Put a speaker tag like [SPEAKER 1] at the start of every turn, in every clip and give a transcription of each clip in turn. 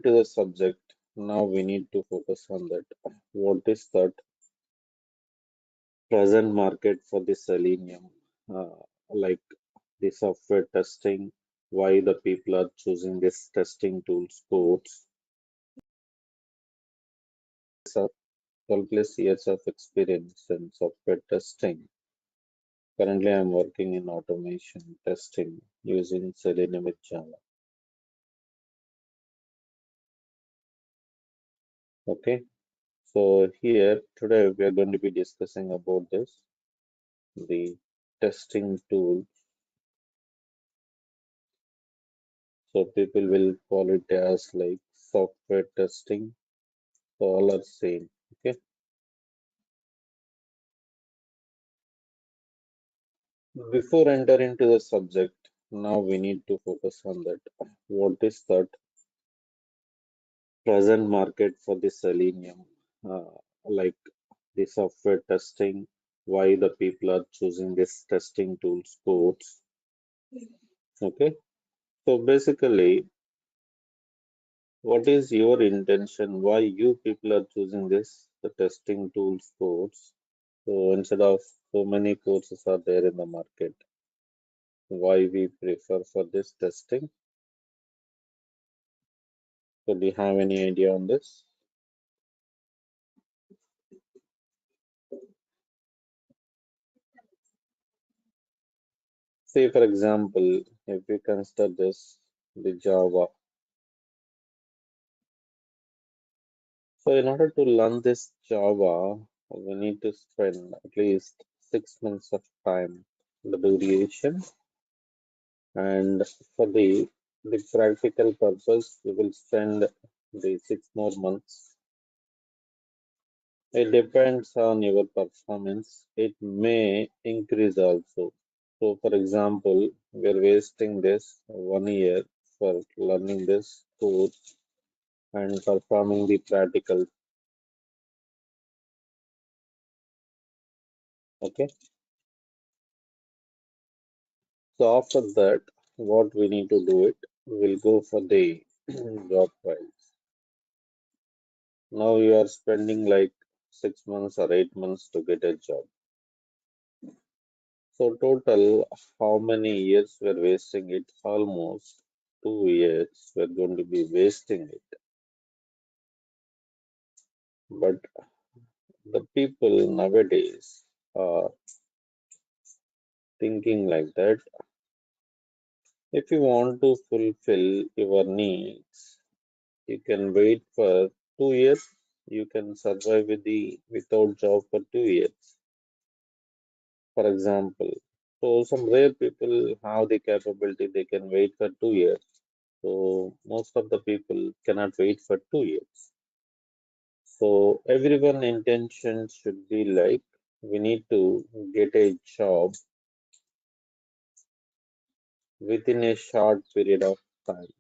[SPEAKER 1] To the subject, now we need to focus on that. What is that present market for the selenium? Uh, like the software testing, why the people are choosing this testing tools codes. So 12 plus years of experience in software testing. Currently, I'm working in automation testing using Selenium with Java. Okay, so here today we are going to be discussing about this, the testing tool. So people will call it as like software testing. So all are same. Okay. Before enter into the subject, now we need to focus on that. What is that present market for the selenium? Uh, like the software testing, why the people are choosing this testing tools codes. Okay. So basically, what is your intention? Why you people are choosing this the testing tools codes? So instead of so many courses are there in the market, why we prefer for this testing? So do you have any idea on this? Say for example, if we consider this the Java. So in order to learn this Java, we need to spend at least 6 months of time, the duration, and for the practical purpose, we will spend the 6 more months. It depends on your performance. It may increase also. So, for example, we are wasting this 1 year for learning this course and performing the practical. Okay. So after that, what we need to do it, we'll go for the job file. Now you are spending like 6 months or 8 months to get a job. So total, how many years we're wasting it? Almost 2 years we're going to be wasting it. But the people nowadays are thinking like that. If you want to fulfill your needs, you can wait for 2 years. You can survive without job for 2 years, for example. So some rare people have the capability they can wait for 2 years. So most of the people cannot wait for 2 years. So everyone intention should be like we need to get a job within a short period of time.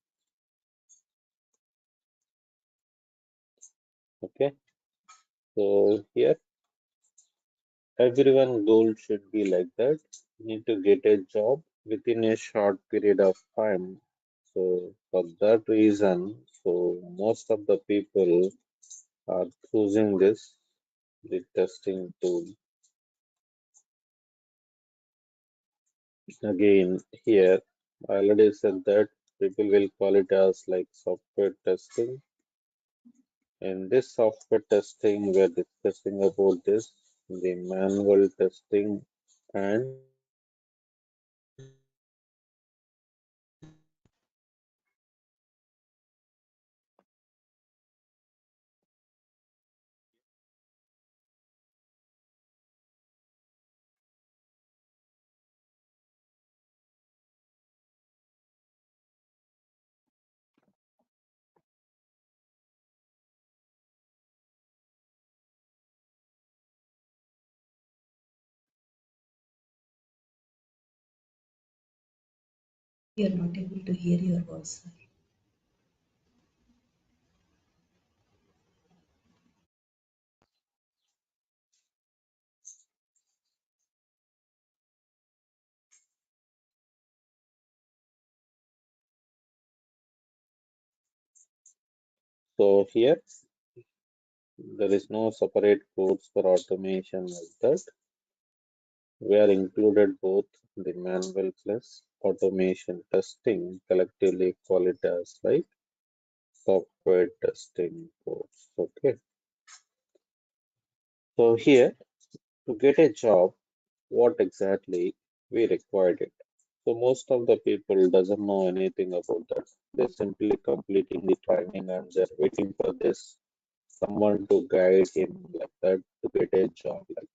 [SPEAKER 1] Okay. So here everyone goal should be like that. Need to get a job within a short period of time. So for that reason, so most of the people are choosing this the testing tool. Again, here I already said that people will call it as like software testing. In this software testing, we are discussing about this, the manual testing and
[SPEAKER 2] We are not able to hear your voice.
[SPEAKER 1] So here there is no separate course for automation like that. We are included both the manual plus automation testing collectively call it as like software testing course. Okay. So here to get a job, what exactly we required it. So most of the people doesn't know anything about that. They're simply completing the training and they're waiting for this someone to guide him like that to get a job. Like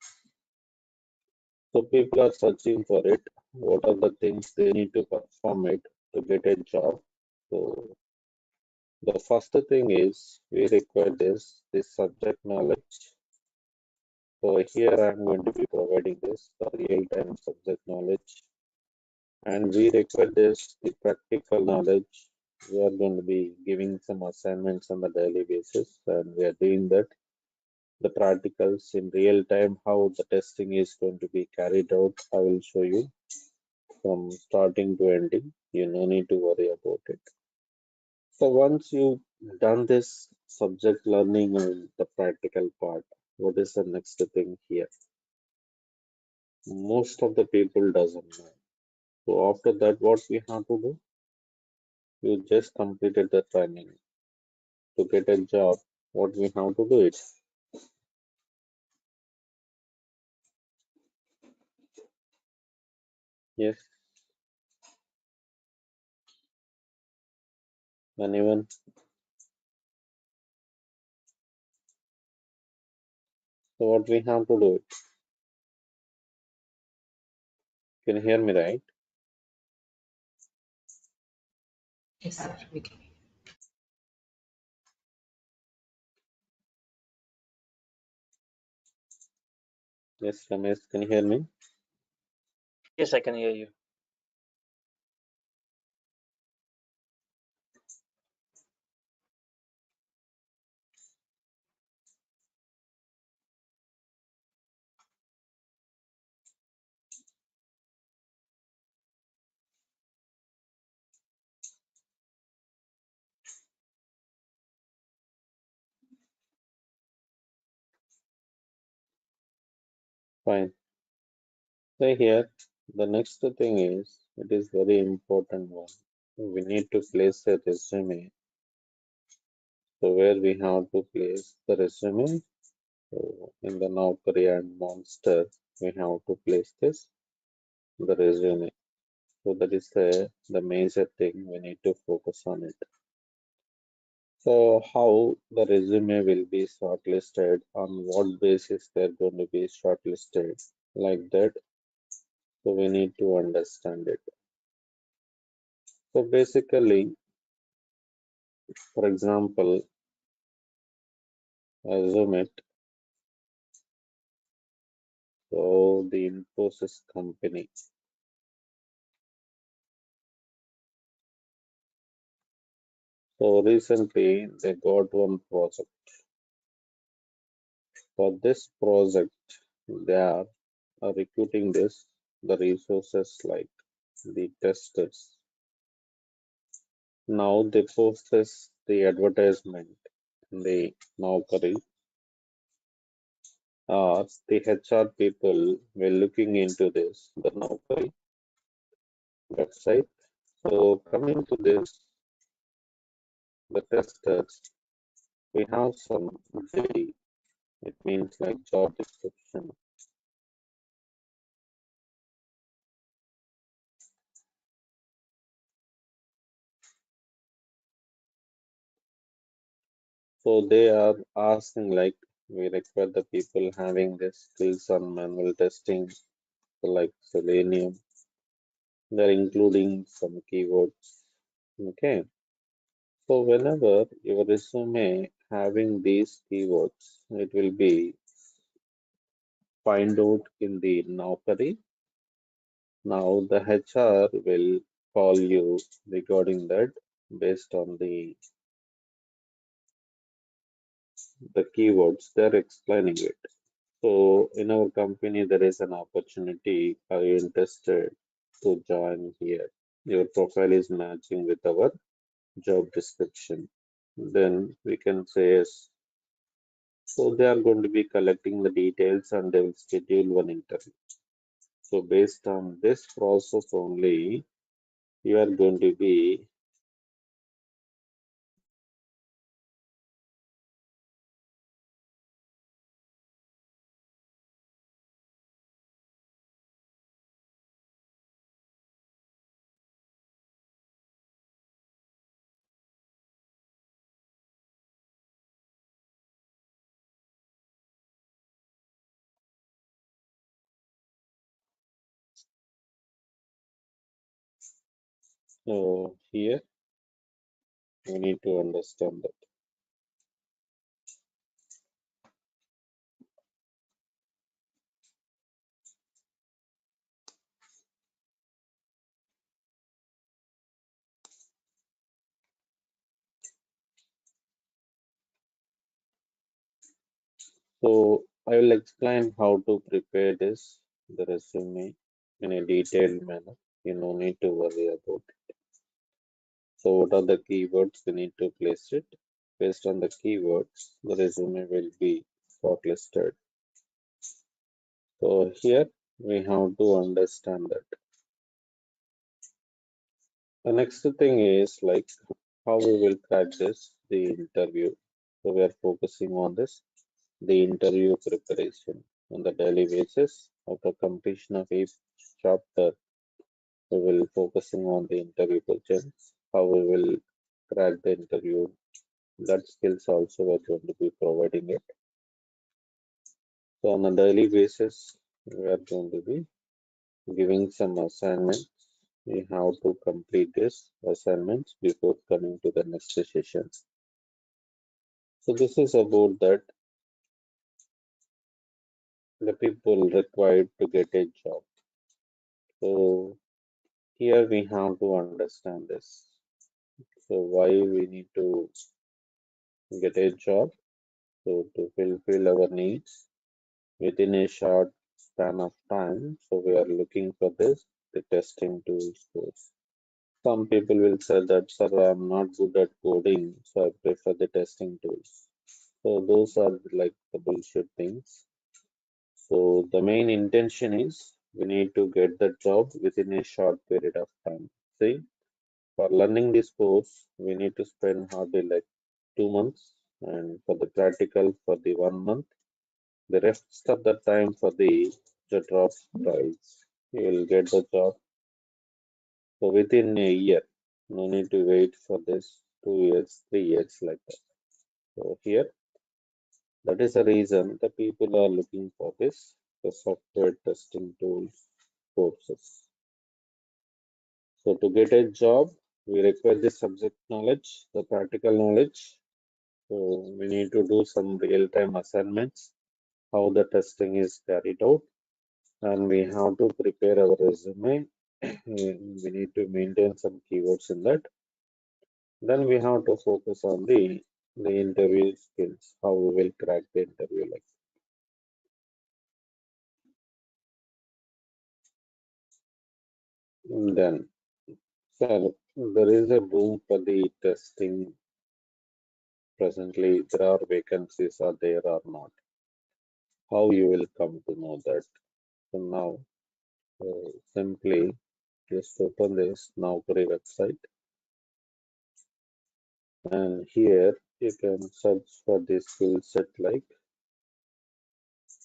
[SPEAKER 1] so, people are searching for it. What are the things they need to perform it to get a job? So the first thing is we require this subject knowledge. So here I'm going to be providing this the real-time subject knowledge, and we require this the practical knowledge. We are going to be giving some assignments on a daily basis, and we are doing that. The practicals in real time, how the testing is going to be carried out, I will show you from starting to ending. You no need to worry about it. So once you've done this subject learning and the practical part, what is the next thing here? Most of the people doesn't know. So after that, what we have to do? You just completed the training to get a job. What we have to do it? Yes, anyone? So what we have to do it? Can you hear me right?
[SPEAKER 2] Yes, sir. We can.
[SPEAKER 1] Yes, Ramesh, can you hear me?
[SPEAKER 3] Yes, I can hear you.
[SPEAKER 1] Fine. So here, the next thing is, it is very important one. We need to place a resume. So where we have to place the resume? So in the Naukri and Monster, we have to place this, the resume. So that is the major thing we need to focus on it. So how the resume will be shortlisted, on what basis they're going to be shortlisted, like that. So we need to understand it. So basically, for example, assume it. So the Infosys company. So recently they got one project. For this project, they are recruiting the resources like the testers. Now they post the advertisement in the Naukri, the HR people were looking into this, the Naukri website. So coming to this, the testers, we have some JD. It means like job description. So they are asking like we require the people having this skills on manual testing, so like Selenium. They're including some keywords. Okay. So whenever your resume having these keywords, it will be find out in the Naukri. Now the HR will call you regarding that based on the keywords they're explaining it. So in our company there is an opportunity. Are you interested to join here? Your profile is matching with our job description. then we can say yes. So they are going to be collecting the details and they will schedule one interview. So based on this process only, you are going to be here we need to understand that. So I will explain how to prepare this, the resume in a detailed manner. You no need to worry about it. So what are the keywords we need to place it? Based on the keywords, the resume will be shortlisted. So here we have to understand that. The next thing is like how we will crack this, the interview. So we are focusing on this, the interview preparation on the daily basis. After completion of each chapter, we will focusing on the interview questions, how we will crack the interview. That skills also we are going to be providing it. So on a daily basis, we are going to be giving some assignments. We have to complete this assignments before coming to the next session. So this is about that the people required to get a job. So here we have to understand this. So why we need to get a job? So to fulfill our needs within a short span of time. So we are looking for this, the testing tools course. Some people will say that, sir, I'm not good at coding, so I prefer the testing tools. So those are like the bullshit things. So the main intention is we need to get the job within a short period of time. See, for learning this course, we need to spend hardly like 2 months, and for the practical for the 1 month. The rest of the time for the job trials, you will get the job. So within a year, no need to wait for this 2 years, 3 years like that. So here, that is the reason the people are looking for this, the software testing tools courses. So to get a job, we require the subject knowledge, the practical knowledge. So we need to do some real-time assignments, how the testing is carried out, and we have to prepare our resume. We need to maintain some keywords in that. Then we have to focus on the interview skills, how we will crack the interview like. Then, so there is a boom for the testing presently. There are vacancies, are there or not? How you will come to know that? So now, simply just open this Naukri website, and here you can search for the skill set like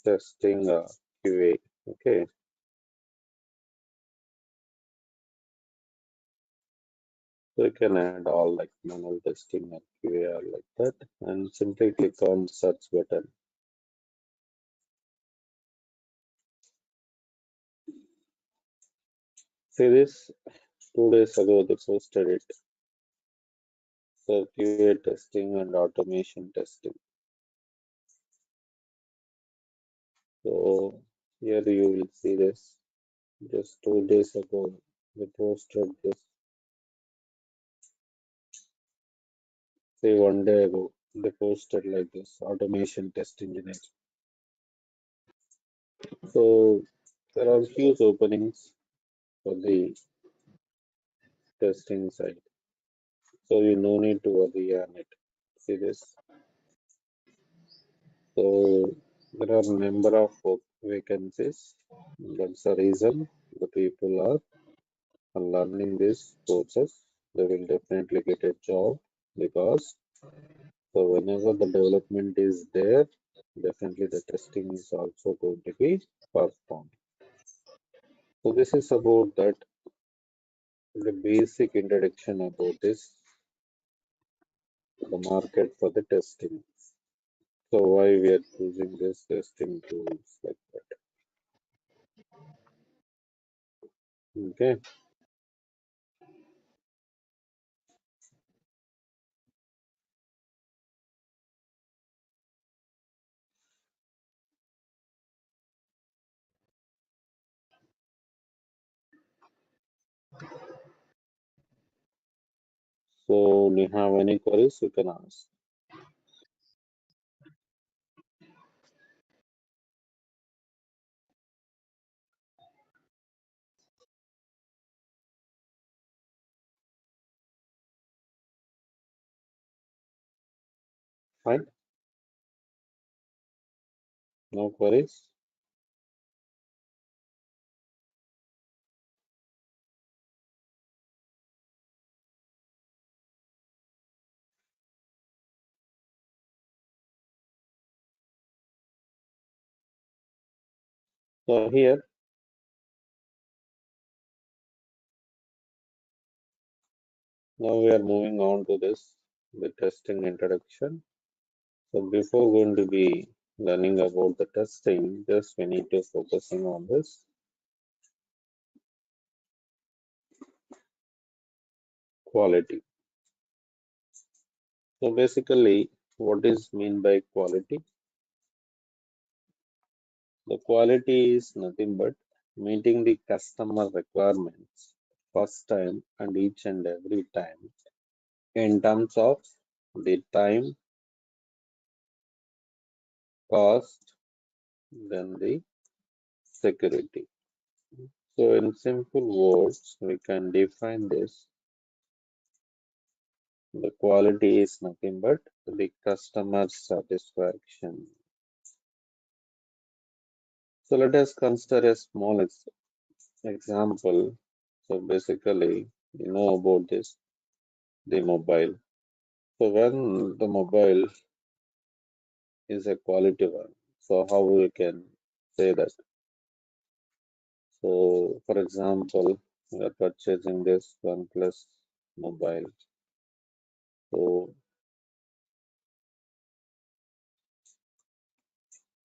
[SPEAKER 1] testing QA. Okay, so you can add all like manual testing or QA or like that, and simply click on search button. See this 2 days ago they posted it. So QA testing and automation testing. So here you will see this. Just 2 days ago they posted this. Say 1 day ago they posted like this automation test engineer. So there are huge openings for the testing side. So you no need to worry on it. see this. So there are number of vacancies. That's the reason the people are learning these courses. They will definitely get a job because so whenever the development is there, definitely the testing is also going to be performed. So this is about that the basic introduction about this the market for the testing. So why we are choosing this testing tools like that. Okay. So do you have any queries you can ask? Fine. No queries. So here now we are moving on to this the testing introduction. So before going to be learning about the testing, just we need to focusing on this quality. So basically, what is mean by quality? The quality is nothing but meeting the customer requirements first time and each and every time in terms of the time, cost, then the security. So in simple words, we can define this. The quality is nothing but the customer satisfaction. So let us consider a small example. So basically, you know about this, the mobile. So when the mobile is a quality one, so how we can say that? So for example, we are purchasing this OnePlus mobile. So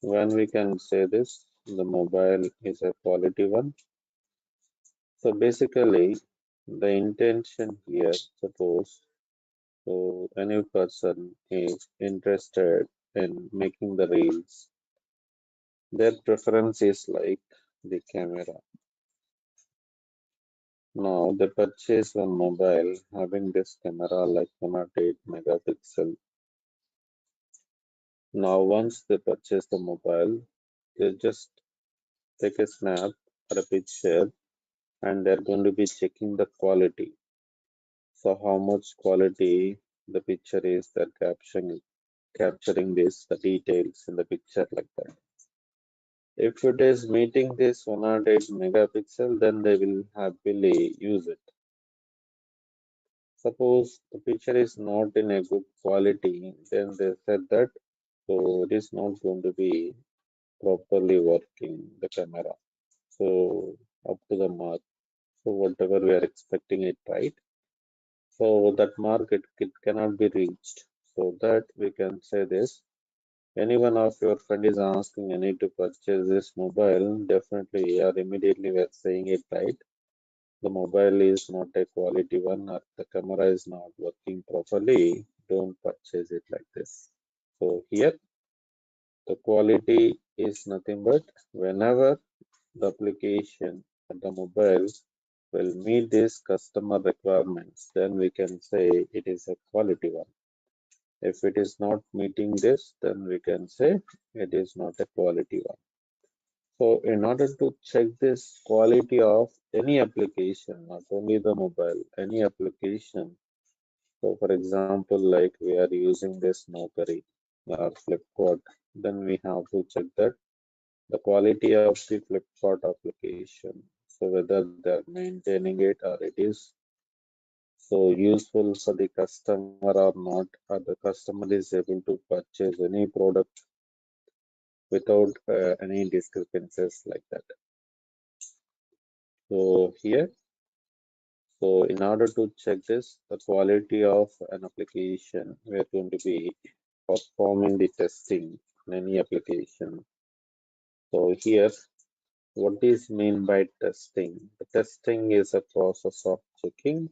[SPEAKER 1] when we can say this, the mobile is a quality one. So basically, the intention here, suppose, so any person is interested in making the reels, their preference is like the camera. Now they purchase one mobile having this camera like 108 megapixel. Now once they purchase the mobile, they just take a snap or a picture and they're going to be checking the quality. So how much quality the picture is, they're capturing this, the details in the picture like that. If it is meeting this 108 megapixel, then they will happily use it. Suppose the picture is not in a good quality, then they said that so it is not going to be properly working the camera. So up to the mark. So whatever we are expecting it right. So that mark it cannot be reached. So that we can say this. Any one of your friend is asking, I need to purchase this mobile, definitely or immediately we are saying it right. The mobile is not a quality one or the camera is not working properly, don't purchase it like this. So here the quality is nothing but whenever the application and the mobile will meet these customer requirements, then we can say it is a quality one. If it is not meeting this, then we can say it is not a quality one. So in order to check this quality of any application, not only the mobile, any application, So for example, like we are using this Nokari or Flipkart, then we have to check that the quality of the Flipkart application. So whether they're maintaining it or it is so useful for the customer or not, or the customer is able to purchase any product without any discrepancies like that. So here, so in order to check this, the quality of an application, we are going to be performing the testing in any application. So here, what is mean by testing? The testing is a process of checking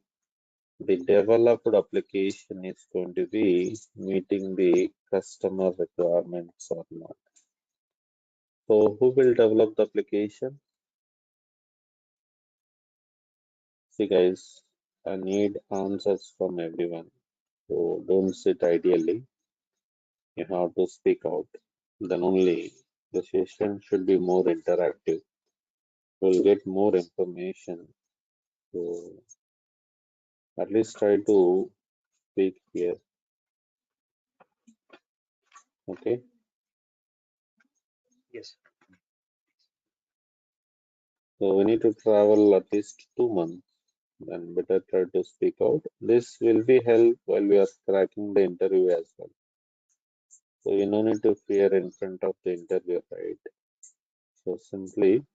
[SPEAKER 1] the developed application is going to be meeting the customer requirements or not. So who will develop the application? See guys, I need answers from everyone. So don't sit ideally. You have to speak out. Then only the session should be more interactive. We'll get more information. So at least try to speak here. Okay.
[SPEAKER 3] Yes.
[SPEAKER 1] So we need to travel at least 2 months. Then better try to speak out. This will be help while we are cracking the interview as well. So you no need to fear in front of the interview, right? So simply,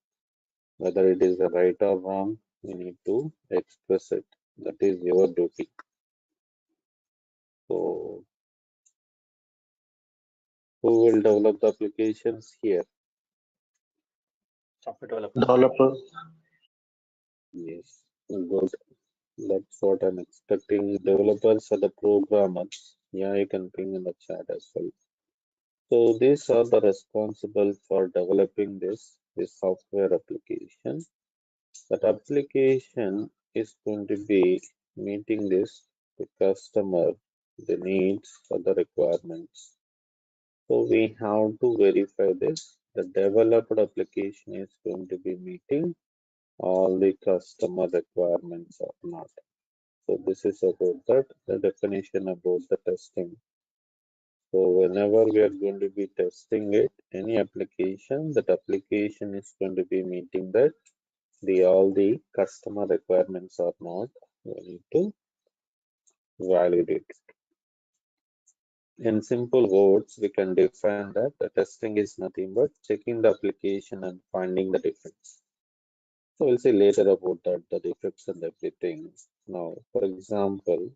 [SPEAKER 1] whether it is right or wrong, you need to express it. That is your duty. So who will develop the applications here?
[SPEAKER 3] Software developer.
[SPEAKER 2] Developer.
[SPEAKER 1] Yes, good. That's what I'm expecting. Developers are the programmers. Yeah, you can ping in the chat as well. So these are the responsible for developing this software application. That application is going to be meeting the customer, the needs or the requirements. So we have to verify this. The developed application is going to be meeting all the customer requirements or not. So this is about that, the definition about the testing. So whenever we are going to be testing it, any application, that application is going to be meeting that the all the customer requirements or not, we need to validate. In simple words, we can define that the testing is nothing but checking the application and finding the defects. So we'll see later about that, the defects and everything. Now, for example,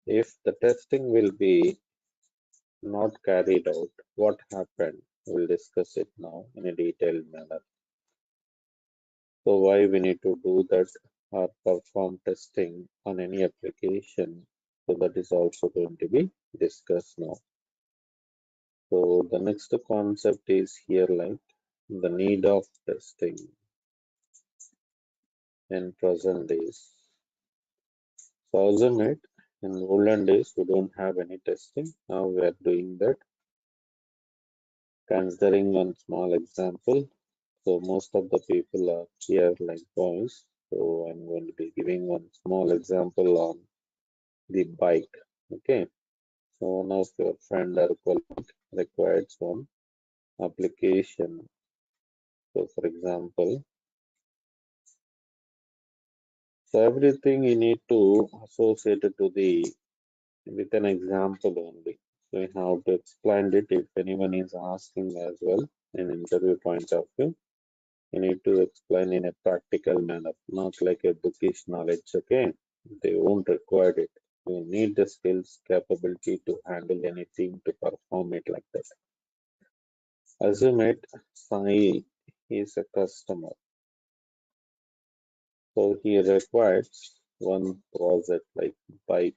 [SPEAKER 1] if the testing will be not carried out, what happened? We'll discuss it now in a detailed manner. So why we need to do that or perform testing on any application? So that is also going to be discussed now. So the next concept is here like the need of testing in present days. So assume it in olden days we don't have any testing. Now we are doing that. Considering one small example. So most of the people are here like boys. So I'm going to be giving one small example on the bike. Okay. So one of your friend or colleague requires one application. So for example, so everything you need to associate it to the with an example only. So you have to explain it if anyone is asking as well in interview point of view. You need to explain in a practical manner, not like a bookish knowledge. Okay, they won't require it. You need the skills, capability to handle anything to perform it like that. Assume it, Sai is a customer, so he requires one project like bike.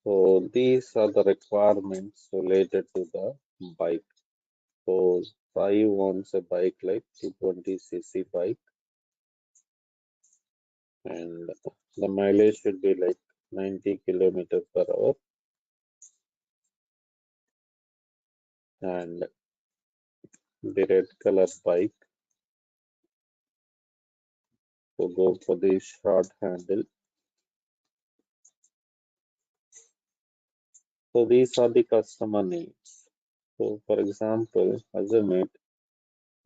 [SPEAKER 1] So these are the requirements related to the bike. So Sai wants a bike like 220cc bike, and the mileage should be like 90 kilometers per hour, and the red color bike So go for the short handle. So these are the customer needs. So for example, assume it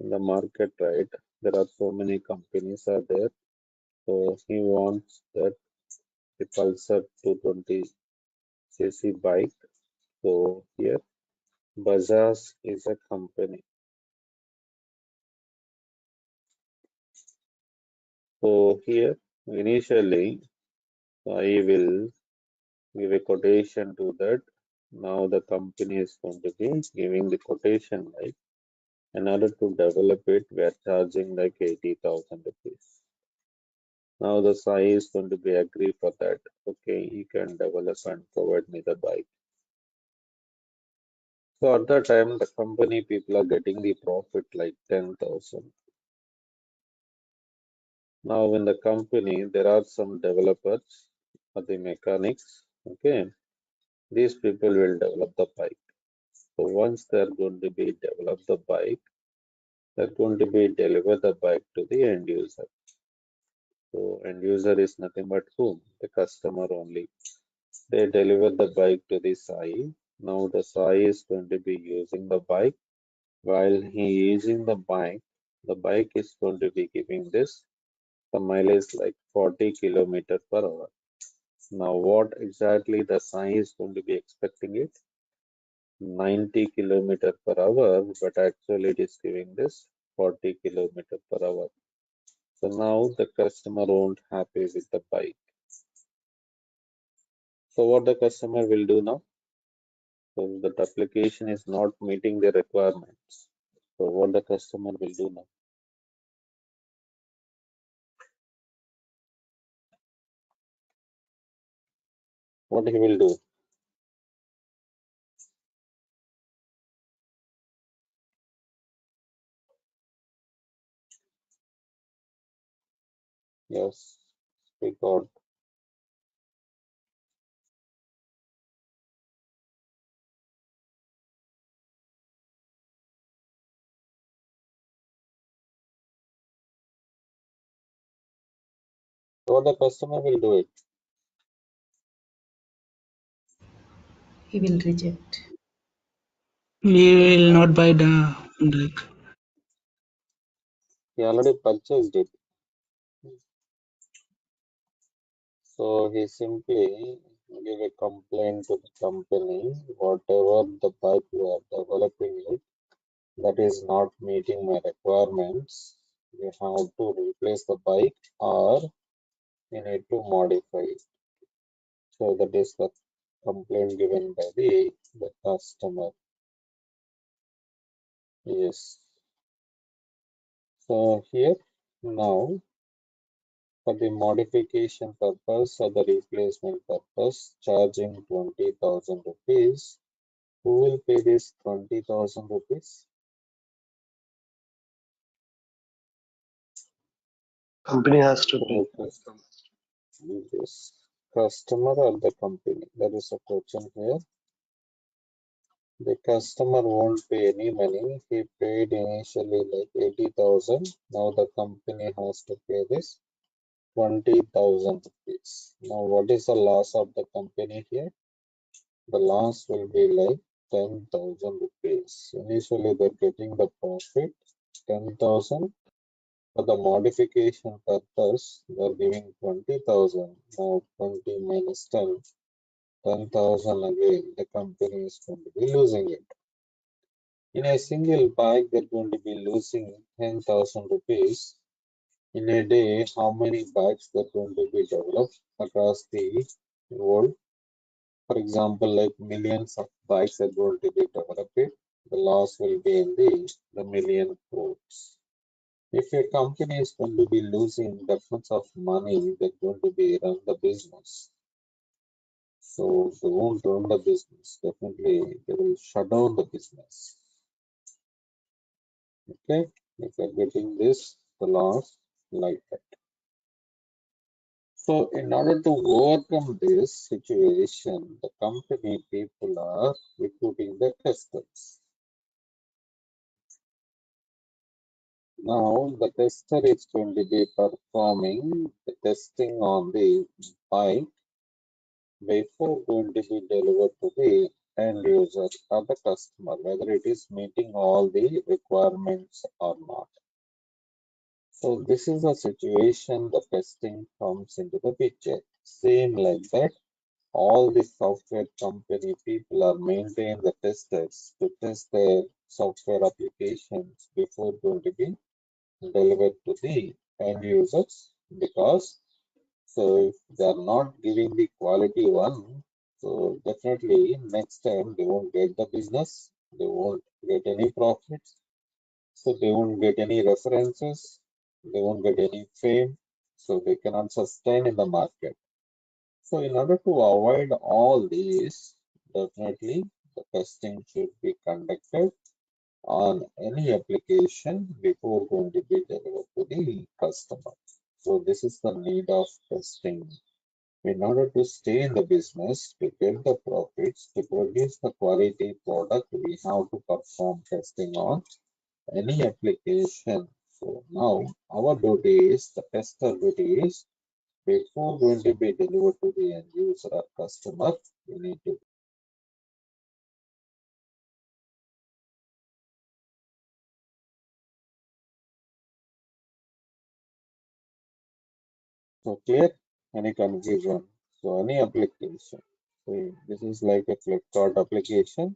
[SPEAKER 1] in the market, right? There are so many companies are there. So he wants that the Pulsar 220cc bike. So here Bajaj is a company. So here initially I will give a quotation to that. Now the company is going to be giving the quotation, right? In order to develop it, we are charging like 80,000 rupees. Now the Sai is going to be agree for that. Okay, you can develop and provide me the bike. So at that time, the company people are getting the profit like 10,000. Now in the company, there are some developers or the mechanics. Okay, these people will develop the bike. So once they are going to be develop the bike, they're going to be deliver the bike to the end user. So end user is nothing but whom? The customer only. They deliver the bike to the Sai. Now the Sai is going to be using the bike. While he using the bike is going to be giving this the mileage like 40 kilometer per hour. Now what exactly the Sai is going to be expecting it? 90 kilometer per hour, but actually it is giving this 40 kilometer per hour. So now the customer won't happy with the bike. So what the customer will do now? So that application is not meeting the requirements. So what the customer will do now? What he will do? Yes, speak out. So what the customer will do it?
[SPEAKER 2] He will reject.
[SPEAKER 4] We will
[SPEAKER 1] Huh?
[SPEAKER 4] not buy the like
[SPEAKER 1] He already purchased it. So he simply give a complaint to the company, whatever the bike we are developing it, that is not meeting my requirements. You have to replace the bike or you need to modify it. So that is the complaint given by the customer. Yes. So here now for the modification purpose or the replacement purpose, charging 20,000 rupees. Who will pay this 20,000 rupees?
[SPEAKER 5] Company has to pay.
[SPEAKER 1] So this customer or the company? That is a question here. The customer won't pay any money. He paid initially like 80,000. Now the company has to pay this 20,000 rupees. Now what is the loss of the company here? The loss will be like 10,000 rupees. Initially they're getting the profit 10,000. For the modification purpose, they're giving 20,000. Now 20 minus 10, 10,000 again. The company is going to be losing it. In a single bike, they're going to be losing 10,000 rupees. In a day, how many bikes they're going to be developed across the world? For example, like millions of bikes are going to be developed. The loss will be in the million crores. If a company is going to be losing that much of money, they're going to be run the business. So they won't run the business. Definitely, they will shut down the business. Okay, if you're getting this, the loss like that. So in order to overcome this situation, the company people are recruiting the testers. Now the tester is going to be performing the testing on the bike before going to be delivered to the end user or the customer, whether it is meeting all the requirements or not. So this is a situation the testing comes into the picture. Same like that, all the software company people are maintaining the testers to test their software applications before going to be delivered to the end users, because so if they are not giving the quality one, so definitely next time they won't get the business, they won't get any profits, so they won't get any references, they won't get any fame, so they cannot sustain in the market. So in order to avoid all these, definitely the testing should be conducted on any application before going to be delivered to the customer. So this is the need of testing. In order to stay in the business, to get the profits, to produce the quality product, we have to perform testing on any application. So now our duty is, the tester duty is, before going to be delivered to the end user or customer, we need to. So clear? Any confusion? So any application. So this is like a Flipkart application.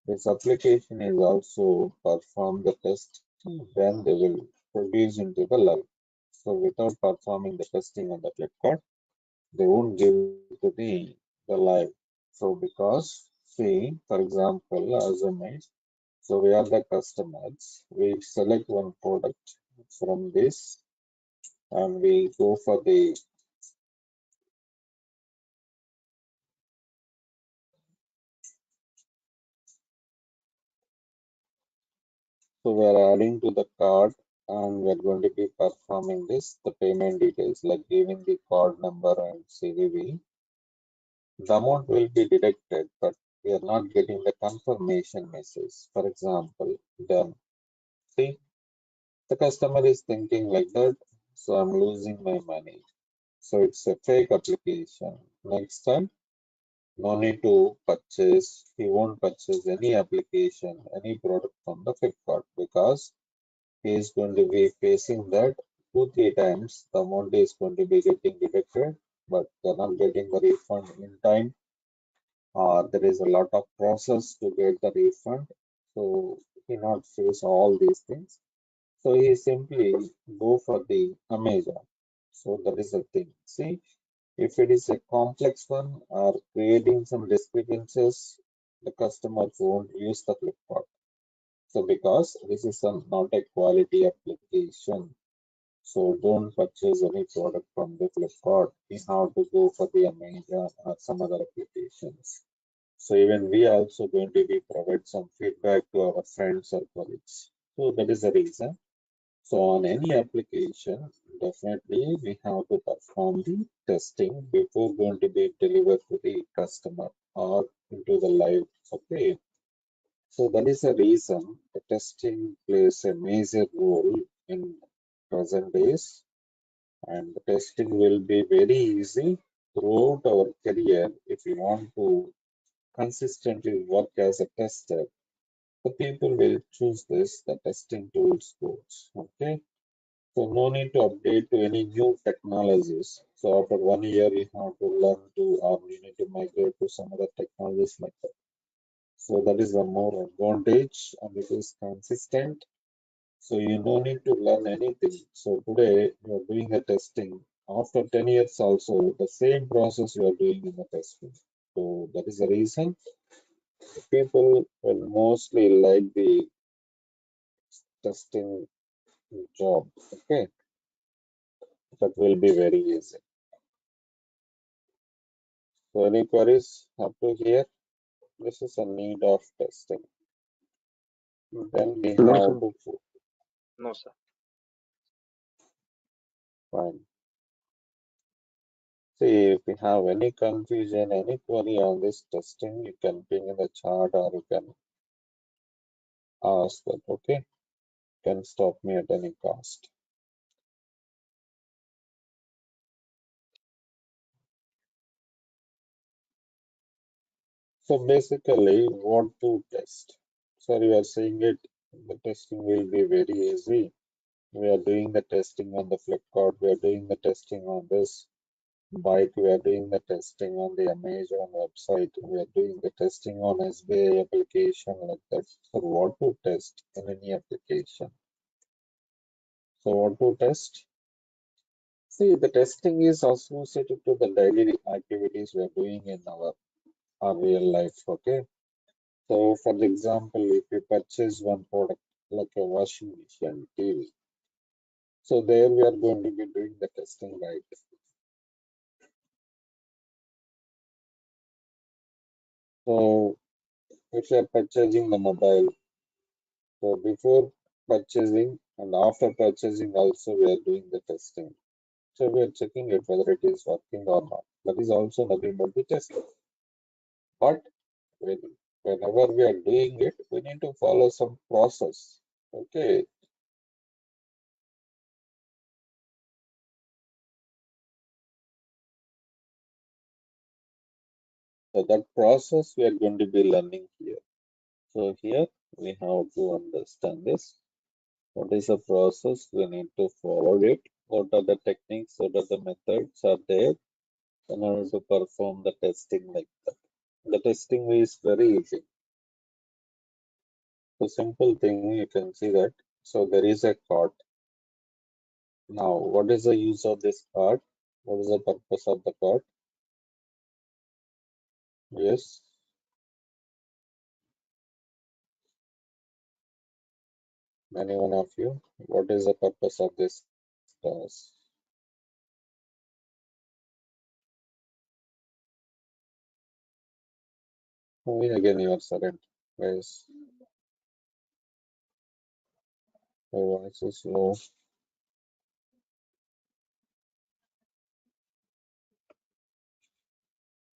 [SPEAKER 1] This application is also perform the test, then they will produce into the live. So without performing the testing on the Flipkart, they won't give to the live. So because see, for example, as a made, so we are the customers, we select one product from this and we go for the, so we are adding to the cart and we are going to be performing this, the payment details, like giving the card number and CVV. The amount will be deducted, but we are not getting the confirmation message. For example, then see, the customer is thinking like that, so I'm losing my money. So it's a fake application. Next time, no need to purchase. He won't purchase any application, any product from the Flipkart, because he is going to be facing that 2, 3 times. The amount is going to be getting deducted, but they're not getting the refund in time. There is a lot of process to get the refund. So he not face all these things. So he simply go for the Amazon. So that is the thing. See, if it is a complex one or creating some discrepancies, the customers won't use the Flipkart. So because this is not a quality application, so don't purchase any product from the Flipkart. We have to go for the Amazon or some other applications. So even we are also going to be provide some feedback to our friends or colleagues. So that is the reason. So on any application, definitely we have to perform the testing before going to be delivered to the customer or into the live. Okay. So that is the reason the testing plays a major role in present days, and the testing will be very easy throughout our career if we want to consistently work as a tester. The people will choose this, the testing tools course. Okay. So no need to update to any new technologies. So after 1 year, you have to learn to, or you need to migrate to some other technologies like that. So that is the more advantage, and it is consistent. So you no need to learn anything. So today you are doing a testing. After 10 years also, the same process you are doing in the testing. So that is the reason people will mostly like the testing job. Okay, that will be very easy. So any queries up to here? This is a need of testing. Then we
[SPEAKER 5] No,
[SPEAKER 1] have
[SPEAKER 5] sir.
[SPEAKER 1] to put,
[SPEAKER 3] No, sir.
[SPEAKER 1] fine. See, if you have any confusion, any query on this testing, you can ping in the chat or you can ask that. Okay. can stop me at any cost. So basically, what to test? So you are saying it, the testing will be very easy. We are doing the testing on the Flipkart, we are doing the testing on this bike, we are doing the testing on the Amazon website, we are doing the testing on SBI application like that. So what to test in any application? So what to test? See, the testing is associated to the daily activities we are doing in our real life, okay? So for example, if you purchase one product like a washing machine, TV, so there we are going to be doing the testing, right? So if you are purchasing the mobile, so before purchasing and after purchasing also we are doing the testing. So we are checking it whether it is working or not. That is also nothing but the testing. But whenever we are doing it, we need to follow some process. Okay. So that process we are going to be learning here. So here we have to understand this. What is the process? We need to follow it. What are the techniques? What are the methods are there in order to perform the testing like that? The testing is very easy. The simple thing you can see that. So there is a card. Now, what is the use of this card? What is the purpose of the card? Yes, any one of you. What is the purpose of this class? Again, you are silent. Guys, your voice is low.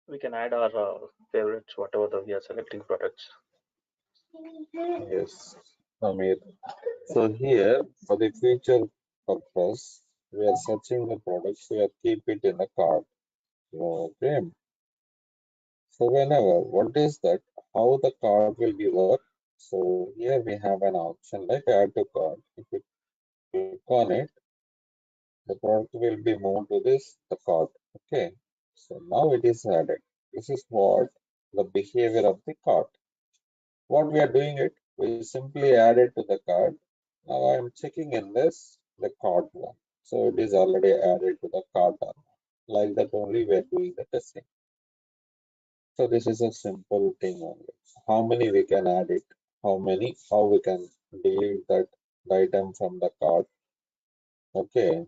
[SPEAKER 3] We can add our favorites, whatever we are selecting products.
[SPEAKER 1] Yes, Amir. So here, for the future purpose, we are searching the products. We are keep it in a cart. Okay. So whenever, what is that? How the card will be work? So here we have an option like add to cart. If you click on it, the product will be moved to the cart. Okay. So now it is added. This is what the behavior of the cart. What we are doing it, we simply add it to the cart. Now I am checking in the cart one. So it is already added to the cart one. Like that only we are doing the testing. So this is a simple thing only. How many we can add it? How we can delete that item from the cart? Okay.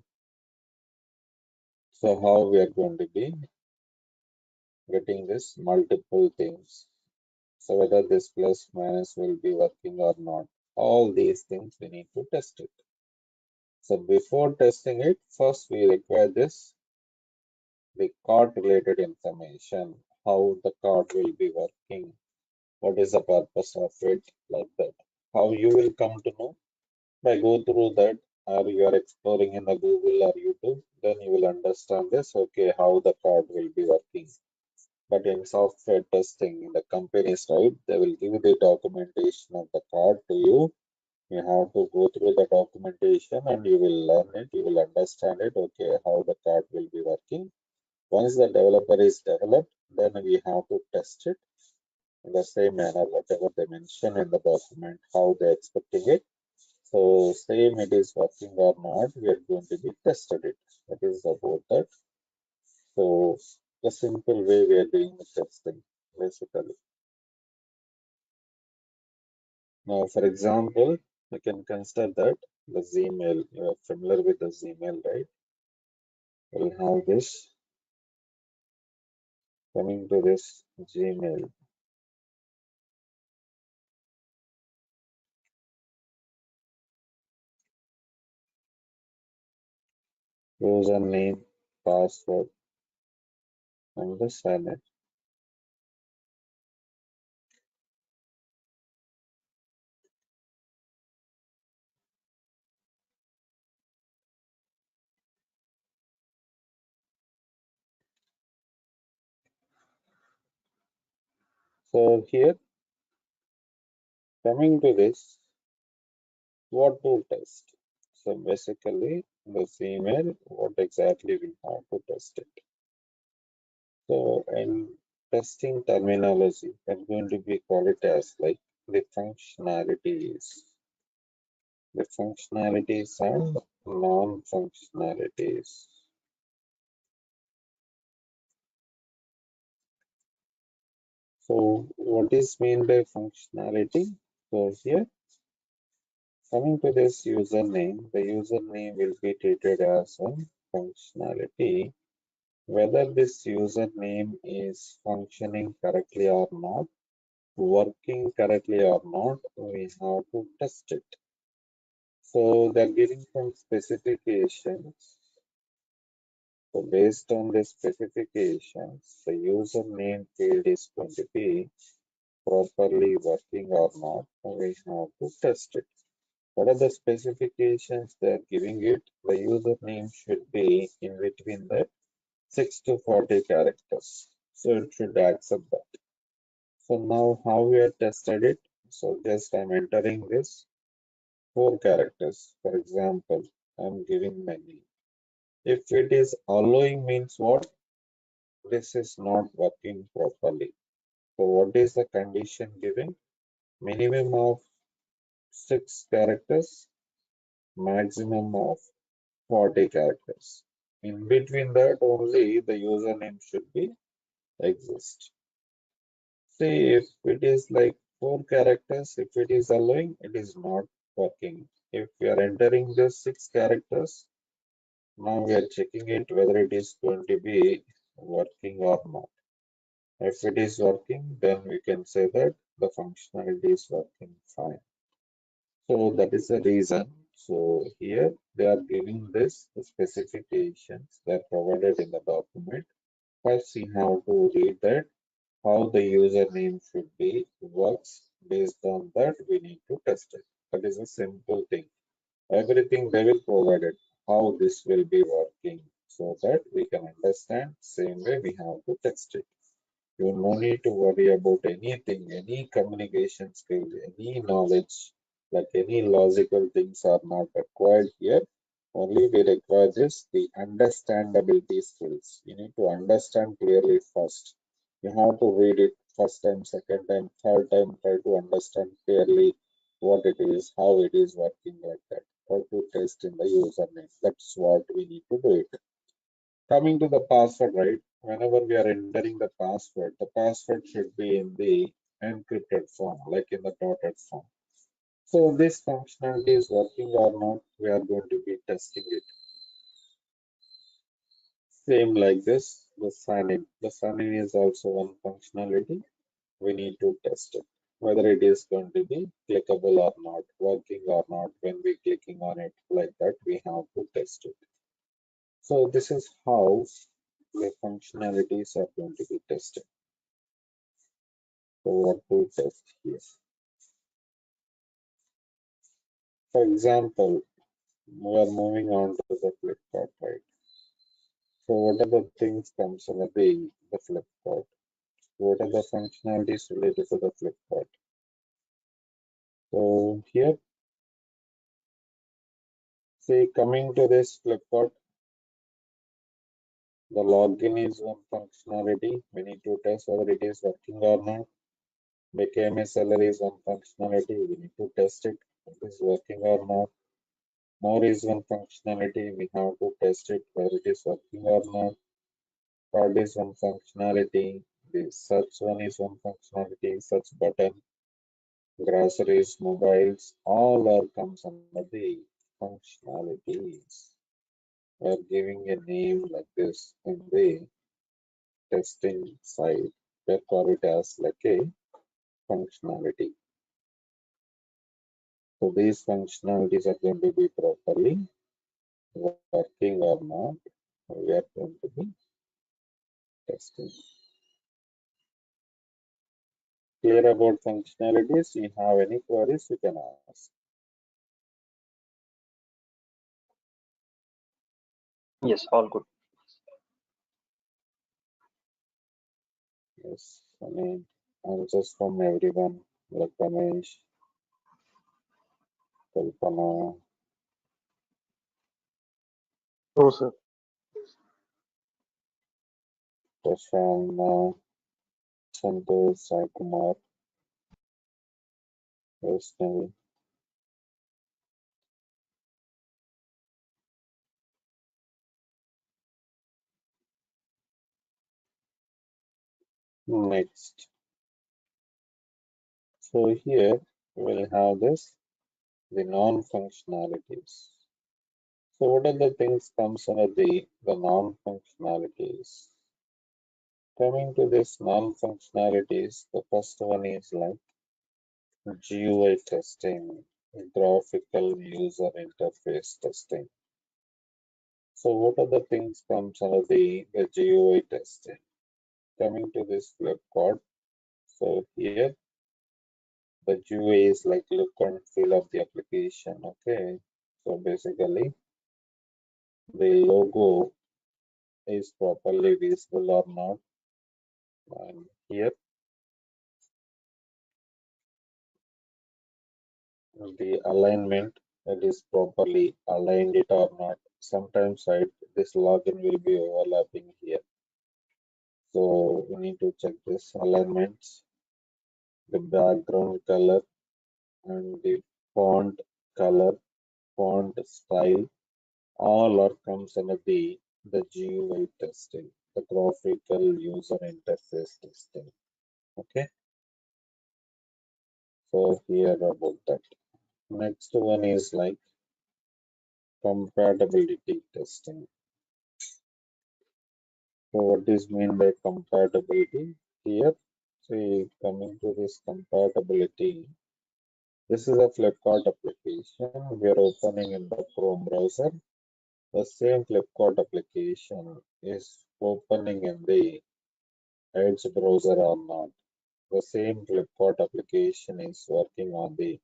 [SPEAKER 1] So how we are going to be getting this multiple things? So whether this plus minus will be working or not. All these things we need to test it. So before testing it, first we require the card related information, how the card will be working, what is the purpose of it, like that. How you will come to know by go through that, or you are exploring in the Google or YouTube, then you will understand this, okay, how the card will be working. But in software testing in the companies, right, they will give the documentation of the card to you. You have to go through the documentation and you will learn it, you will understand it, okay, how the card will be working. Once the developer is developed, then we have to test it in the same manner, whatever they mention in the document, how they're expecting it. So same it is working or not, we are going to be tested it. That is about that. So the simple way we are doing the testing, basically. Now, for example, you can consider that the Gmail, you are familiar with the Gmail, right? We'll have this coming to this Gmail. Username, password, and the sign. So here, coming to this, what to test? So basically, the email, what exactly we have to test it. So in testing terminology, I'm going to be call it as like the functionalities and non-functionalities. So what is mean by functionality? So here, coming to this username, the username will be treated as a functionality. Whether this username is functioning correctly or not, working correctly or not, we have to test it. So they're giving some specifications. So based on the specifications, the username field is going to be properly working or not. We have to test it. What are the specifications they are giving it? The username should be in between the 6 to 40 characters. So it should accept that. So now how we have tested it? So just I'm entering this 4 characters. For example, I'm giving my name. If it is allowing means what? This is not working properly. So what is the condition giving? Minimum of 6 characters, maximum of 40 characters. In between that only the username should be exist. See if it is like 4 characters, if it is allowing, it is not working. If we are entering the 6 characters, now we are checking it whether it is going to be working or not. If it is working, then we can say that the functionality is working fine. So that is the reason. So here they are giving this the specifications that are provided in the document. First, we have to read that how the username should be works. Based on that, we need to test it. That is a simple thing. Everything they will provide it, how this will be working, so that we can understand. Same way we have to test it. You no need to worry about anything, any communication skill, any knowledge, like any logical things are not required here. Only we require this, the understandability skills. You need to understand clearly first. You have to read it first time, second time, third time, try to understand clearly what it is, how it is working like that. How to test in the username. That's what we need to do it. Coming to the password, right? Whenever we are entering the password should be in the encrypted form, like in the dotted form. So this functionality is working or not, we are going to be testing it. Same like this, the sign in. The sign in is also one functionality. We need to test it, whether it is going to be clickable or not, working or not. When we clicking on it like that, we have to test it. So this is how the functionalities are going to be tested. So what to test here? For example, we are moving on to the Flipkart, right? So what are the things comes under the Flipkart? What are the functionalities related to the Flipkart? So here, say coming to this Flipkart, the login is one functionality. We need to test whether it is working or not. Became a seller is one functionality. We need to test it. If it is working or not. More is one functionality. We have to test it whether it is working or not. Card is one functionality. The search one is one functionality. Search button, groceries, mobiles, all are comes under the functionalities. We are giving a name like this in the testing side. We call it as like a functionality. So these functionalities are going to be properly working or not. We are going to be testing. Clear about functionalities? You have any queries, you can ask.
[SPEAKER 3] Yes, all good.
[SPEAKER 1] Yes, I mean, answers from everyone, like Ramesh, Kalpana,
[SPEAKER 5] No, sir.
[SPEAKER 1] Prashant, Santosh, Sai Kumar, Vaishnavi. Next. So here we'll have this, the non-functionalities. So what are the things comes under the non-functionalities? Coming to this non-functionalities, the first one is like GUI testing, graphical user interface testing. So what are the things comes under the GUI testing? Coming to this flip chart. So here the GUI is like look and feel of the application. Okay. So basically the logo is properly visible or not. And here the alignment, it is properly aligned it or not. Sometimes this login will be overlapping here. So we need to check this alignments, the background color and the font color, font style, all are comes under the GUI testing, the graphical user interface testing. Okay, so here about that. Next one is like compatibility testing. So what is mean by compatibility? Here, see, coming to this compatibility, this is a Flipkart application we are opening in the Chrome browser. The same Flipkart application is opening in the Edge browser or not. The same Flipkart application is working on the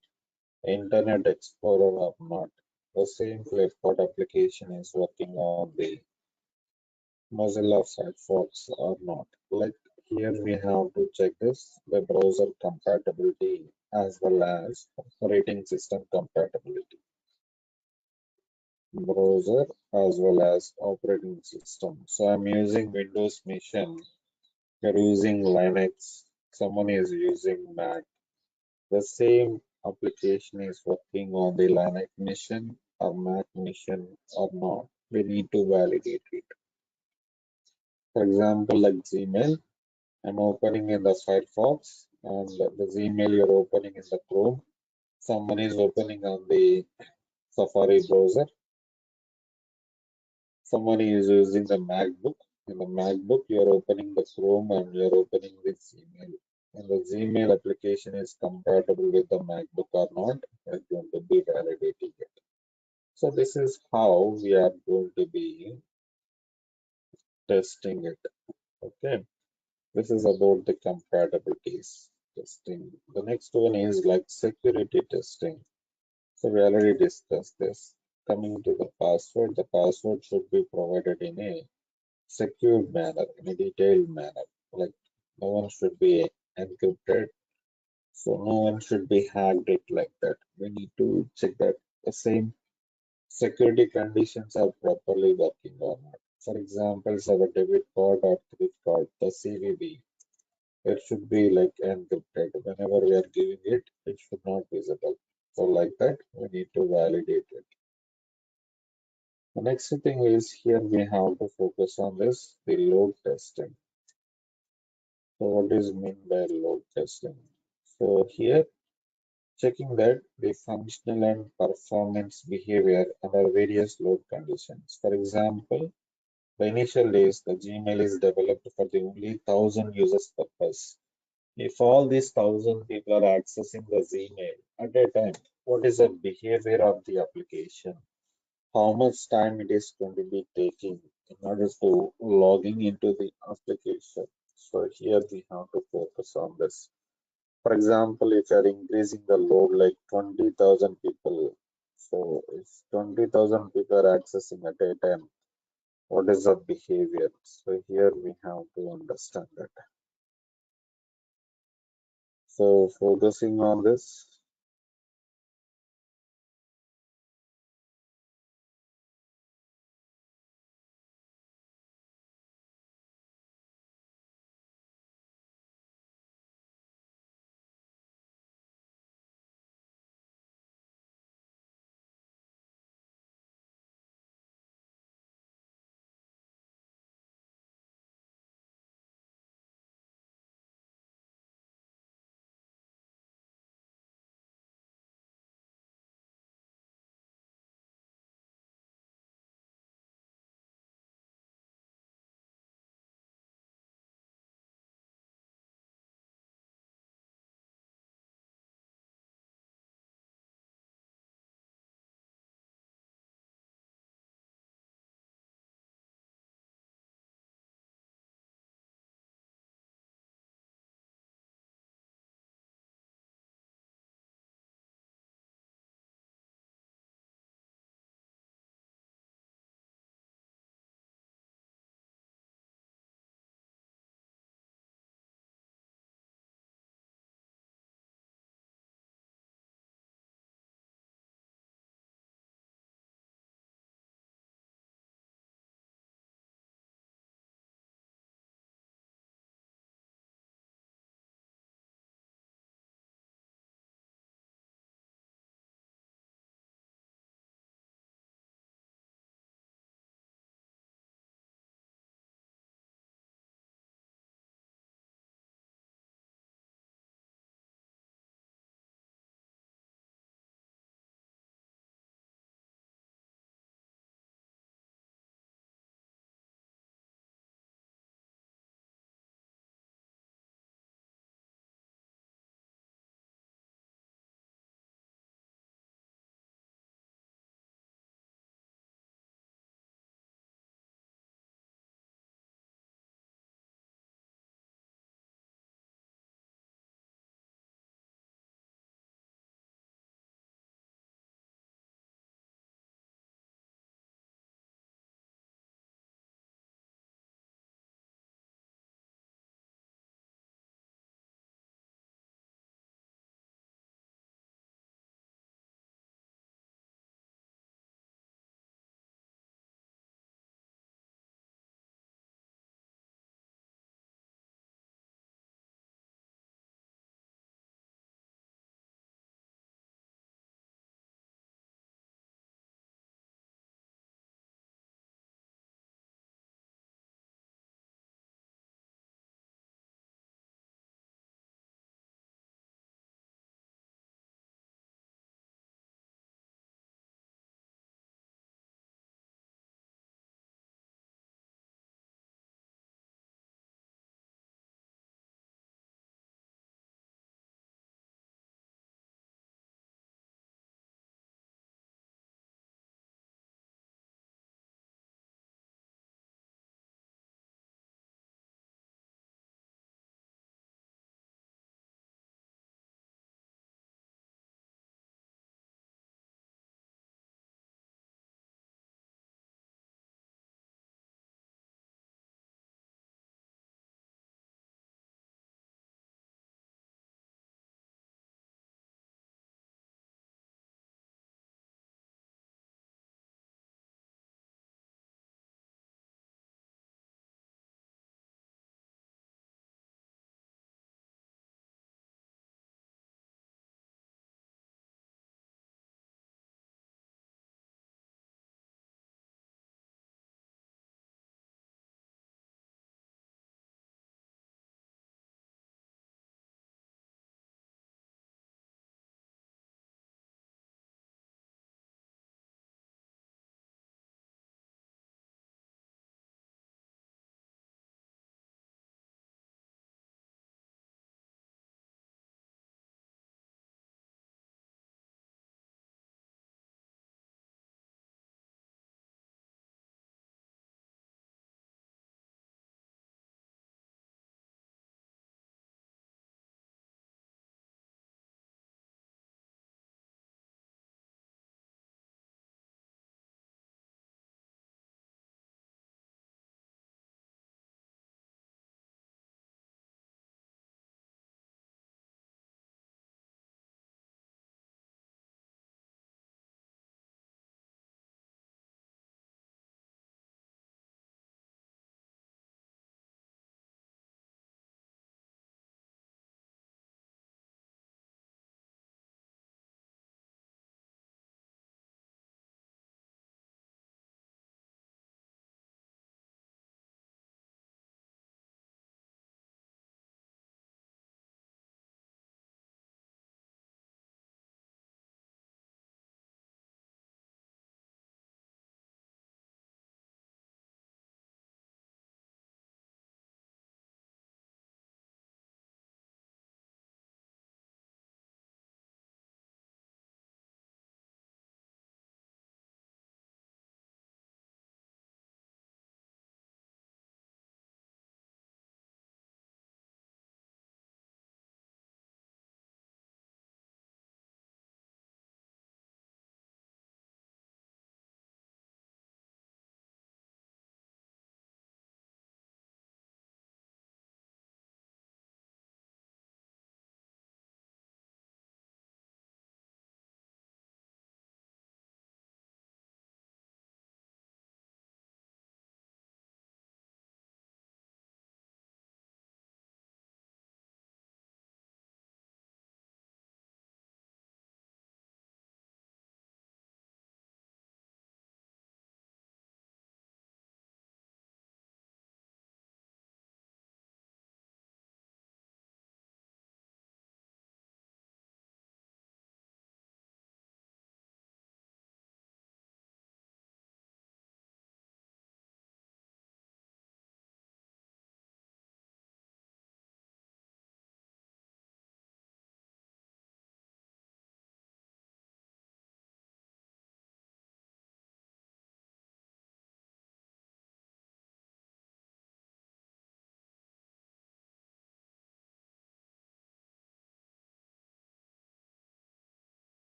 [SPEAKER 1] Internet Explorer or not. The same Flipkart application is working on the Mozilla Firefox or not. Like here we have to check this, the browser compatibility as well as operating system compatibility. Browser as well as operating system. So I'm using Windows Machine, you're using Linux, someone is using Mac. The same application is working on the Linux machine or Mac machine or not. We need to validate it. For example, like Gmail, I'm opening in the Firefox and the Gmail you're opening in the Chrome. Someone is opening on the Safari browser. Someone is using the MacBook. In the MacBook, you're opening the Chrome and you're opening the Gmail. And the Gmail application is compatible with the MacBook or not, we're going to be validating it. So this is how we are going to be testing it. Okay. This is about the compatibilities testing. The next one is like security testing. So we already discussed this. Coming to the password should be provided in a secure manner, in a detailed manner. Like no one should be encrypted, so no one should be hacked it like that. We need to check that the same security conditions are properly working or not. For example, our debit card or credit card, the CVV, it should be like encrypted. Whenever we are giving it, it should not visible. So like that, we need to validate it. The next thing is here we have to focus on this, the load testing. So what is meant by load testing? So here checking that the functional and performance behavior under various load conditions. For example, the initial days the Gmail is developed for the only 1,000 users purpose. If all these 1,000 people are accessing the Gmail at a time, what is the behavior of the application? How much time it is going to be taking in order to logging into the application? So here we have to focus on this. For example, if you are increasing the load like 20,000 people, so if 20,000 people are accessing at a time, what is the behavior? So here we have to understand that. So focusing on this,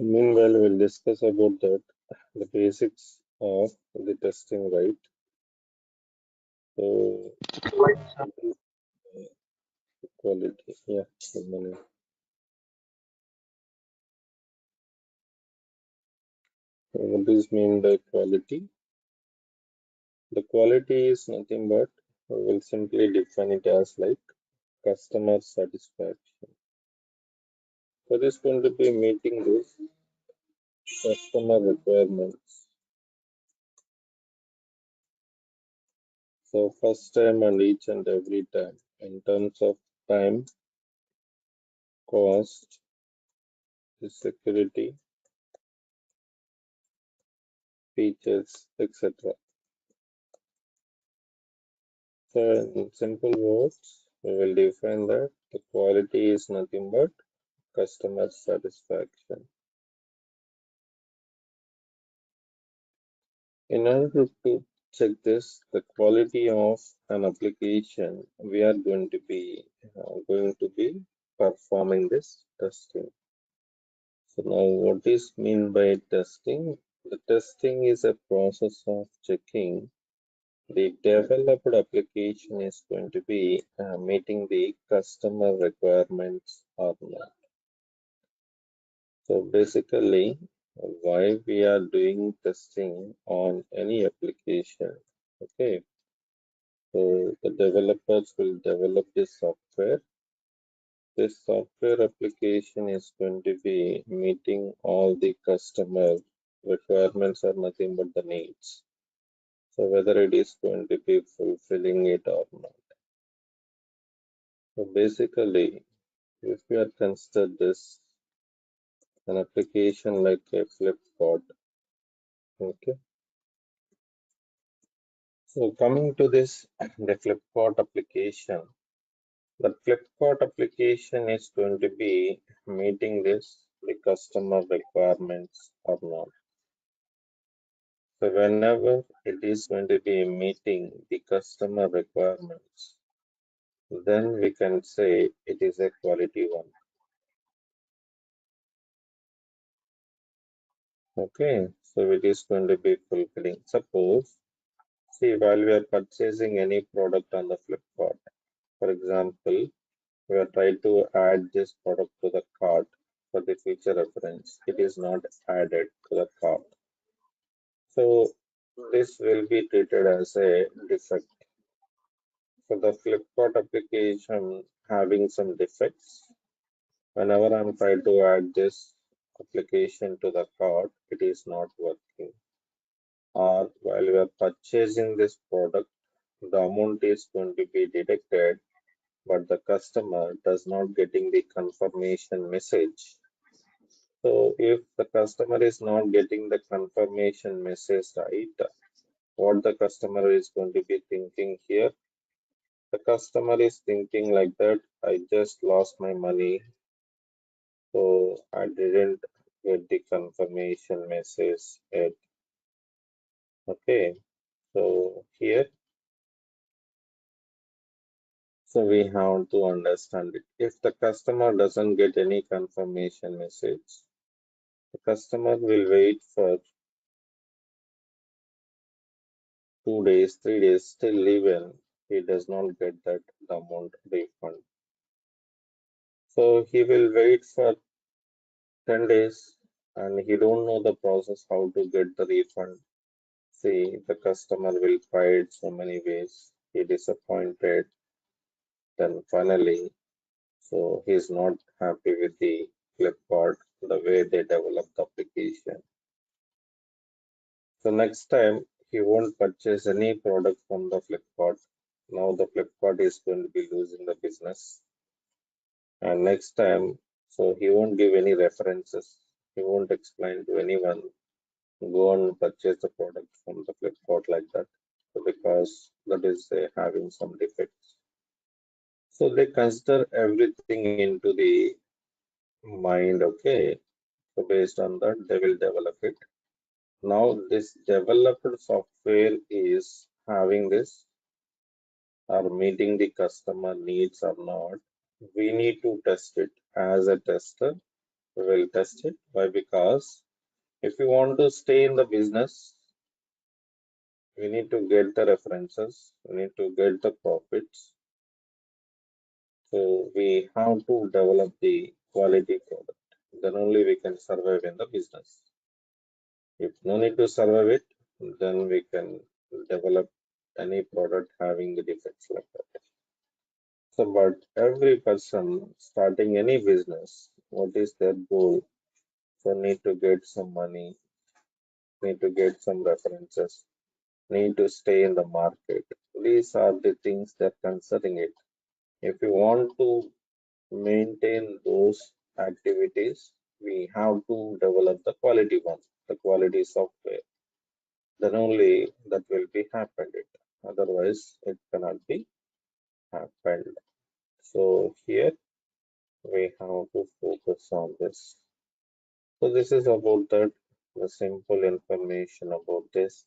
[SPEAKER 1] Meanwhile, we'll discuss about that, the basics of the testing, right? So, what is quality? Yeah, good morning. What is mean by quality? The quality is nothing but we will simply define it as like customer satisfaction. So this is going to be meeting this customer requirements. So first time and each and every time in terms of time, cost, security, features, etc. So in simple words, we will define that the quality is nothing but customer satisfaction. In order to check this, the quality of an application, we are going to be performing this testing. So now, what is mean by testing? The testing is a process of checking the developed application is going to be meeting the customer requirements or not. So basically, why we are doing testing on any application? Okay, so the developers will develop this software. This software application is going to be meeting all the customer requirements or nothing but the needs. So whether it is going to be fulfilling it or not. So basically, if we are consider this an application like a Flipkart, okay. So coming to this, the Flipkart application, the Flipkart application is going to be meeting this the customer requirements or not. So whenever it is going to be meeting the customer requirements, then we can say it is a quality one. Okay, so it is going to be fulfilling. Suppose, see, while we are purchasing any product on the Flipkart, for example, we are trying to add this product to the cart for the future reference. It is not added to the cart. So this will be treated as a defect. So the Flipkart application having some defects. Whenever I'm trying to add this application to the cart, it is not working. Or while we are purchasing this product, the amount is going to be deducted, but the customer does not getting the confirmation message. So if the customer is not getting the confirmation message right, what the customer is going to be thinking here? The customer is thinking like that, I just lost my money, so I didn't get the confirmation message yet. Okay, so here, so we have to understand it. If the customer doesn't get any confirmation message, the customer will wait for 2 days, 3 days, still even he does not get that amount refund. So he will wait for 10 days and he don't know the process how to get the refund. See, the customer will try it so many ways. He disappointed. Then finally, so he's not happy with the Flipkart, the way they develop the application. So next time he won't purchase any product from the Flipkart. Now the Flipkart is going to be losing the business. And next time, so he won't give any references. He won't explain to anyone, go and purchase the product from the Flipkart like that, so because that is having some defects. So they consider everything into the mind, okay. So based on that, they will develop it. Now this developed software is having this or meeting the customer needs or not. We need to test it as a tester. We will test it. Why? Because if we want to stay in the business, we need to get the references, we need to get the profits. So we have to develop the quality product. Then only we can survive in the business. If no need to survive it, then we can develop any product having the defects like that. So, but every person starting any business, what is their goal? So need to get some money, need to get some references, need to stay in the market. These are the things that concerning it. If you want to maintain those activities, we have to develop the quality one, the quality software. Then only that will be happened. Otherwise, it cannot be happened. So here we have to focus on this. So this is about that, the simple information about this,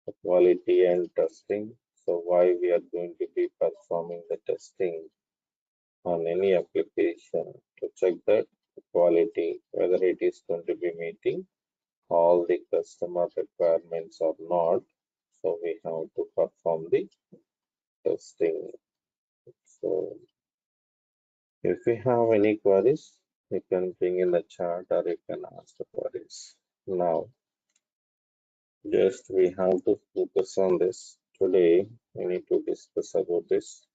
[SPEAKER 1] the quality and testing. So why we are going to be performing the testing on any application to check that quality, whether it is going to be meeting all the customer requirements or not. So we have to perform the testing. So if you have any queries, you can bring in the chat or you can ask the queries. Now, just we have to focus on this. Today, we need to discuss about this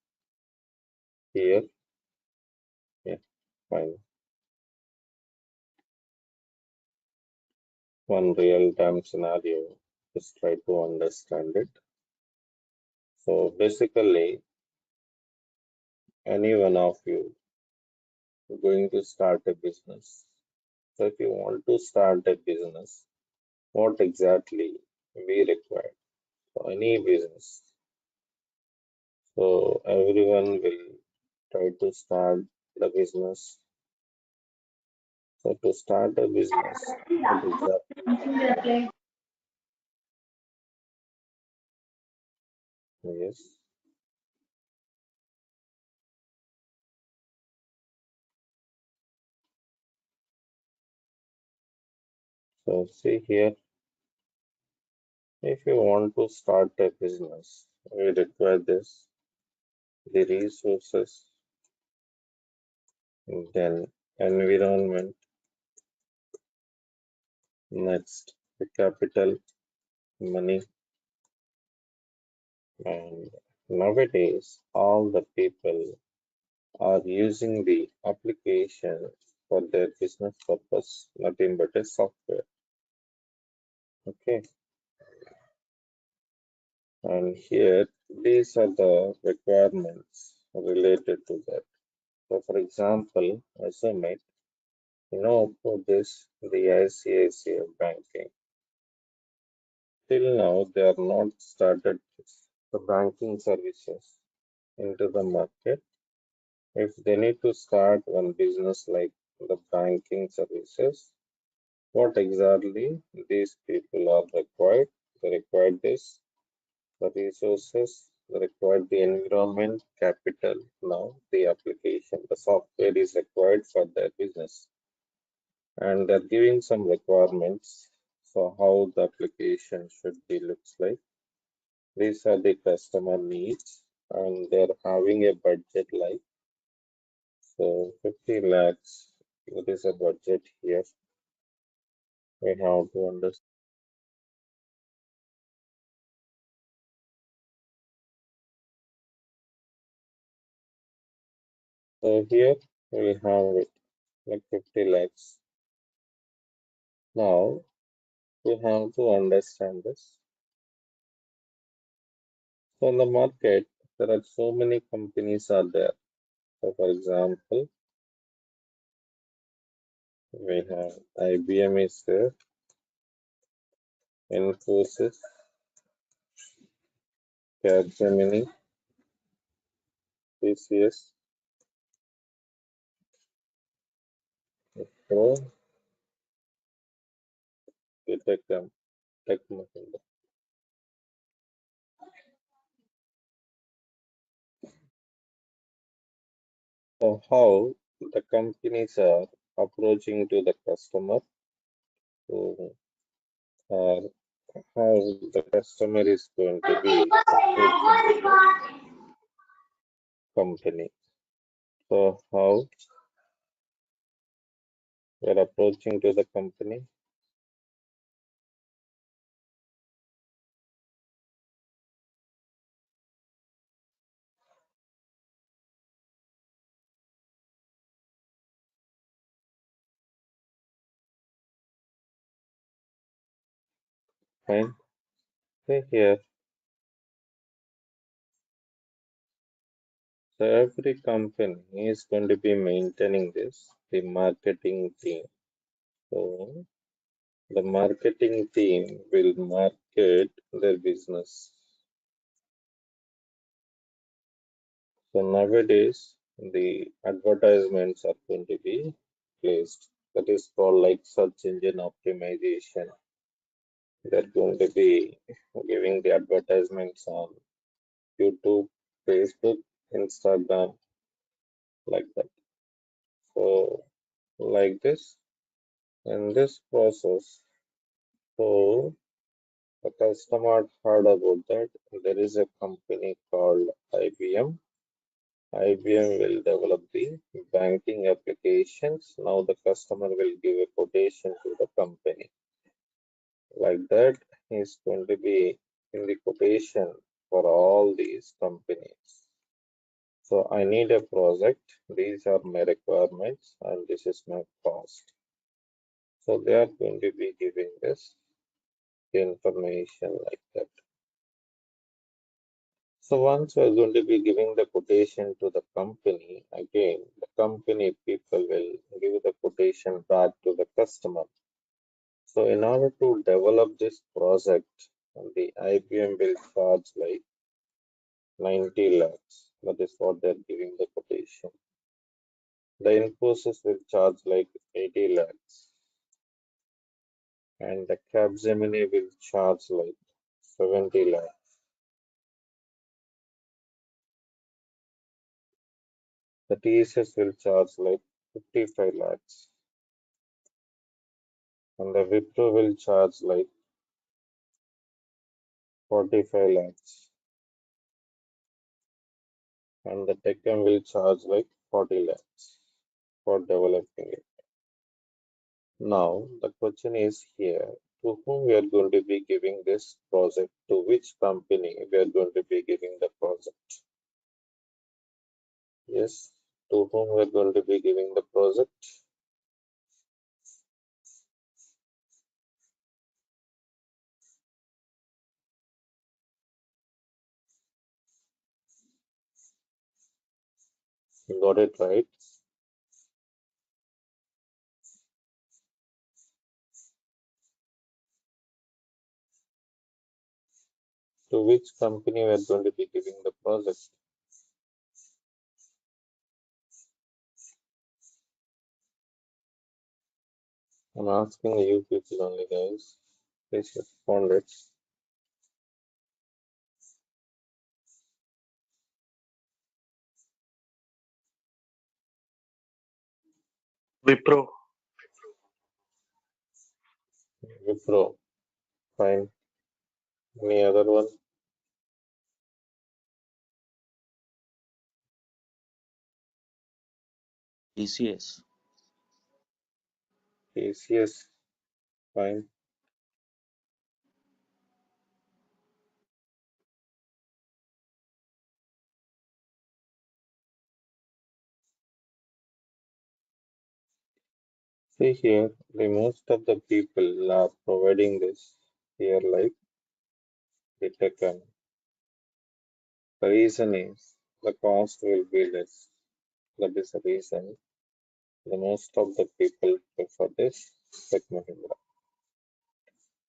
[SPEAKER 1] here. Yeah, fine. One real-time scenario. Just try to understand it. So basically, any one of you going to start a business. So if you want to start a business, what exactly we require for any business? So everyone will try to start the business. So to start a business, what exactly? Yes. So see here, if you want to start a business, we require this, the resources, then environment, next the capital, money, and nowadays all the people are using the application for their business purpose, nothing but a software. Okay, and here these are the requirements related to that. So, for example, assume it, for this, the ICICI banking. Till now, they are not started the banking services into the market. If they need to start one business like the banking services, what exactly these people are required? They require this, the resources, they require the environment, capital. Now, the application, the software is required for their business. And they're giving some requirements for how the application should be looks like. These are the customer needs, and they're having a budget like so 50 lakhs. What is a budget here? We have to understand. So here we have it like 50 lakhs. Now we have to understand this. So in the market, there are so many companies are there. So for example, we have IBM is there, Infosys, Capgemini, TCS, Pro, Tech Mahindra. So how the companies are approaching to the customer to, or how the customer is going to be approaching to the company. So how we're approaching to the company? Fine. See here. So every company is going to be maintaining this, the marketing team. So the marketing team will market their business. So nowadays, the advertisements are going to be placed. That is called like search engine optimization. They're going to be giving the advertisements on YouTube, Facebook, Instagram, like that. So, like this, in this process, so the customer heard about that. There is a company called IBM. IBM will develop the banking applications. Now the customer will give a quotation to the company. Like that, he's going to be in the quotation for all these companies. So I need a project. These are my requirements and this is my cost. So they are going to be giving this information like that. So once we're going to be giving the quotation to the company, again, the company people will give the quotation back to the customer. So in order to develop this project, the IBM will charge like 90 lakhs. That is what they're giving the quotation. The Infosys will charge like 80 lakhs. And the Capgemini will charge like 70 lakhs. The TSS will charge like 55 lakhs. And the Wipro will charge like 45 lakhs. And the Deccan will charge like 40 lakhs for developing it. Now, the question is here, to whom we are going to be giving this project, to which company we are going to be giving the project? Yes, to whom we are going to be giving the project? You got it right. To which company we are going to be giving the project? I'm asking you people only, guys. Please respond it.
[SPEAKER 5] Wipro.
[SPEAKER 1] Wipro. Fine. Any other one?
[SPEAKER 6] TCS.
[SPEAKER 1] TCS. Fine. See here, the most of the people are providing this here like the Deccan. The reason is the cost will be less. That is the reason the most of the people prefer this Tech Mahindra.